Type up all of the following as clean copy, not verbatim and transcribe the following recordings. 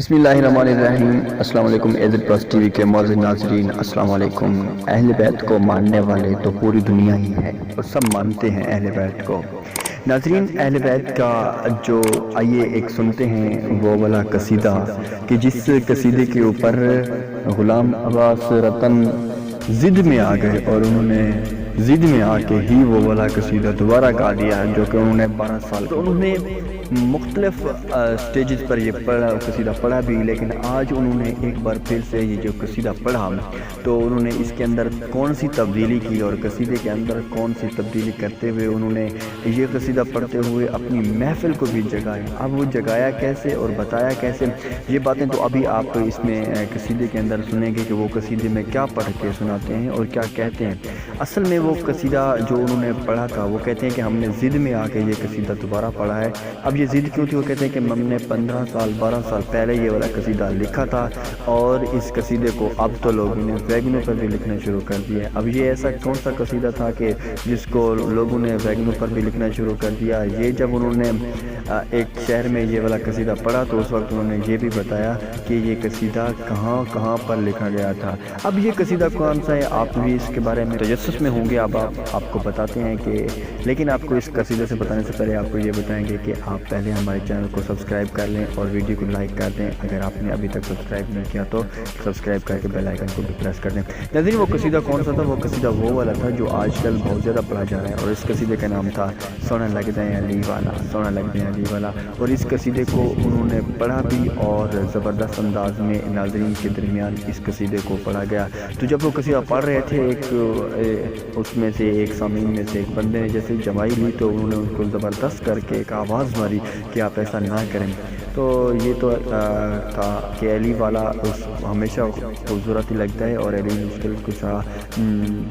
بسم اللہ الرحمن الرحیم۔ السلام علیکم ایزڈ پلس ٹی وی کے معزز ناظرین، السلام علیکم۔ اہل بیت کو ماننے والے تو پوری دنیا ہی ہے اور سب مانتے ہیں اہل بیت کو۔ ناظرین، اہل بیت کا جو آئیے ایک سنتے ہیں وہ والا قصیدہ کہ جس قصیدے کے اوپر غلام عباس رتن ضد میں آ گئے اور انہوں نے ضد میں آ کے ہی وہ والا قصیدہ دوبارہ گا دیا، جو کہ انہوں نے 12 سال تو انہوں نے مختلف سٹیجز پر یہ قصیدہ پڑھا بھی، لیکن آج انہوں نے ایک بار پھر سے یہ جو قصیدہ پڑھا تو انہوں نے اس کے اندر کون سی تبدیلی کی اور قصیدے کے اندر کون سی تبدیلی کرتے ہوئے انہوں نے یہ قصیدہ پڑھتے ہوئے اپنی محفل کو بھی جگایا۔ اب وہ جگایا کیسے اور بتایا کیسے، یہ باتیں تو ابھی آپ اس میں قصیدے کے اندر سنیں گے کہ وہ قصیدے میں کیا پڑھ کے سناتے ہیں اور کیا کہتے ہیں۔ اصل میں وہ قصیدہ جو انہوں نے پڑھا تھا وہ کہتے ہیں کہ ہم نے ضد میں آ کے یہ قصیدہ دوبارہ پڑھا ہے۔ اب یہ ضد کیوں تھی؟ وہ کہتے ہیں کہ ہم نے 15 سال 12 سال پہلے یہ والا قصیدہ لکھا تھا اور اس قصیدے کو اب تو لوگوں نے ویگنوں پر بھی لکھنا شروع کر دیا ہے۔ اب یہ ایسا کون سا قصیدہ تھا کہ جس کو لوگوں نے ویگنوں پر بھی لکھنا شروع کر دیا؟ یہ جب انہوں نے ایک شہر میں یہ والا قصیدہ پڑھا تو اس وقت انہوں نے یہ بھی بتایا کہ یہ قصیدہ کہاں کہاں پر لکھا گیا تھا۔ اب یہ قصیدہ کون سا ہے آپ بھی اس کے بارے میں تجسس میں ہوں گے، اب آپ کو بتاتے ہیں کہ، لیکن آپ کو اس قصیدے سے بتانے سے پہلے آپ کو یہ بتائیں گے کہ آپ پہلے ہمارے چینل کو سبسکرائب کر لیں اور ویڈیو کو لائک کر دیں۔ اگر آپ نے ابھی تک سبسکرائب نہیں کیا تو سبسکرائب کر کے بیل آئیکن کو بھی پریس کر دیں۔ ناظرین، وہ قصیدہ کون سا تھا؟ وہ قصیدہ وہ والا تھا جو آج کل بہت زیادہ پڑھا جا رہا ہے اور اس قصیدے کا نام تھا سونا لگدا ہے علی والا، سونا لگدا ہے علی والا۔ اور اس قصیدے کو انہوں نے پڑھا بھی اور زبردست انداز میں ناظرین کے درمیان اس قصیدے کو پڑھا گیا۔ تو جب وہ قصیدہ پڑھ رہے تھے اس میں سے ایک سامعین میں سے ایک بندے نے جیسے جمائی لی تو انہوں نے ان کو زبردست کر کے ایک آواز ماری کہ آپ ایسا نہ کریں۔ تو یہ تو تھا کہ علی والا ہمیشہ خوبصورت ہی لگتا ہے اور علی مشکل کشا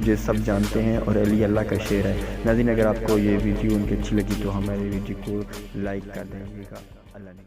یہ سب جانتے ہیں اور علی اللہ کا شعر ہے۔ ناظرین، اگر آپ کو یہ ویڈیو ان کی اچھی لگی تو ہمارے ویڈیو کو لائک کر دیں گے گا۔ اللہ نے